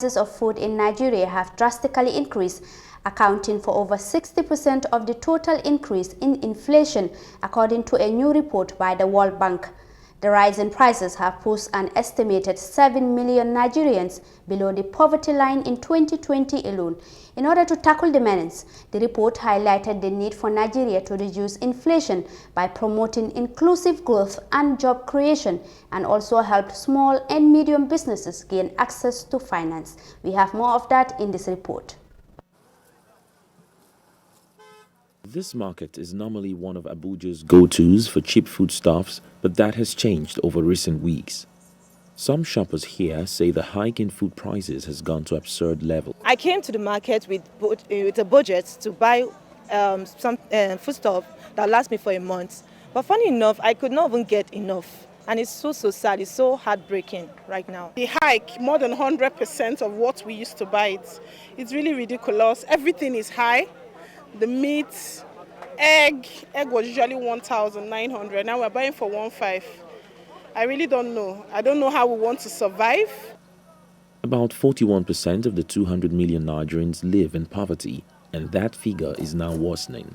Prices of food in Nigeria have drastically increased, accounting for over 60% of the total increase in inflation, according to a new report by the World Bank. The rise in prices have pushed an estimated 7 million Nigerians below the poverty line in 2020 alone. In order to tackle the menace, the report highlighted the need for Nigeria to reduce inflation by promoting inclusive growth and job creation, and also help small and medium businesses gain access to finance. We have more of that in this report. This market is normally one of Abuja's go-tos for cheap foodstuffs, but that has changed over recent weeks. Some shoppers here say the hike in food prices has gone to absurd levels. I came to the market with a budget to buy some foodstuff that lasts me for a month. But funny enough, I could not even get enough. And it's so sad, it's so heartbreaking right now. The hike, more than 100% of what we used to buy, it's really ridiculous. Everything is high. The meat, egg was usually 1,900. Now we're buying for 1,500. I really don't know. I don't know how we want to survive. About 41% of the 200 million Nigerians live in poverty, and that figure is now worsening.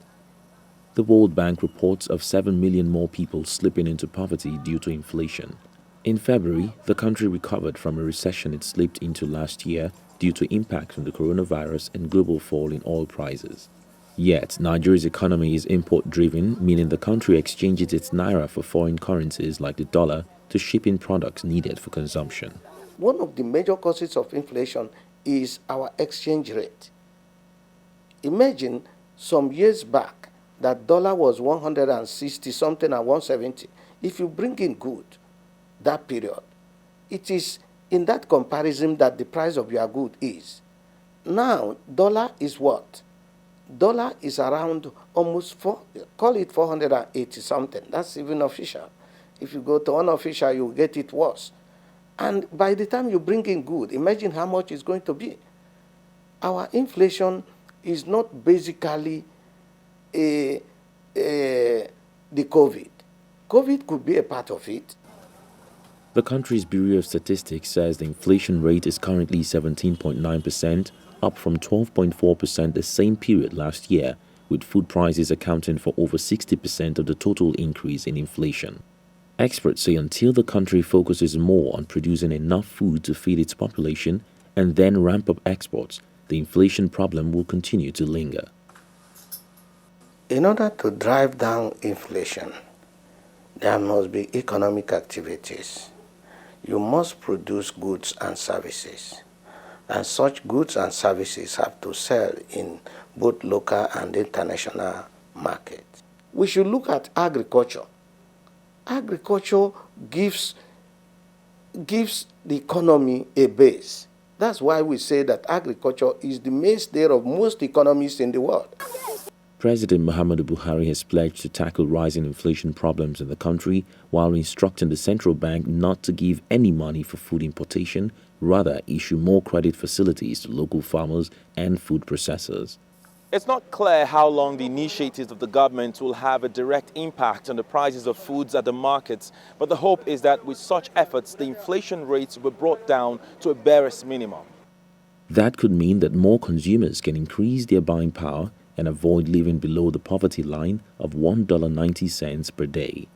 The World Bank reports of 7 million more people slipping into poverty due to inflation. In February, the country recovered from a recession it slipped into last year due to impacts from the coronavirus and global fall in oil prices. Yet, Nigeria's economy is import-driven, meaning the country exchanges its naira for foreign currencies like the dollar to ship in products needed for consumption. One of the major causes of inflation is our exchange rate. Imagine some years back that dollar was 160 something and 170. If you bring in good that period, it is in that comparison that the price of your good is. Now, dollar is what? Dollar is around almost call it 480 something. That's even official. If you go to unofficial, you get it worse. And by the time you bring in good, imagine how much it's going to be. Our inflation is not basically the COVID. COVID could be a part of it. The country's Bureau of Statistics says the inflation rate is currently 17.9%, up from 12.4% the same period last year, with food prices accounting for over 60% of the total increase in inflation. Experts say until the country focuses more on producing enough food to feed its population and then ramp up exports, the inflation problem will continue to linger. In order to drive down inflation, there must be economic activities. You must produce goods and services. And such goods and services have to sell in both local and international markets. We should look at agriculture. Agriculture gives the economy a base. That's why we say that agriculture is the mainstay of most economies in the world. President Muhammadu Buhari has pledged to tackle rising inflation problems in the country while instructing the central bank not to give any money for food importation, rather issue more credit facilities to local farmers and food processors. It's not clear how long the initiatives of the government will have a direct impact on the prices of foods at the markets, but the hope is that with such efforts, the inflation rates will be brought down to a barest minimum. That could mean that more consumers can increase their buying power and avoid living below the poverty line of $1.90 per day.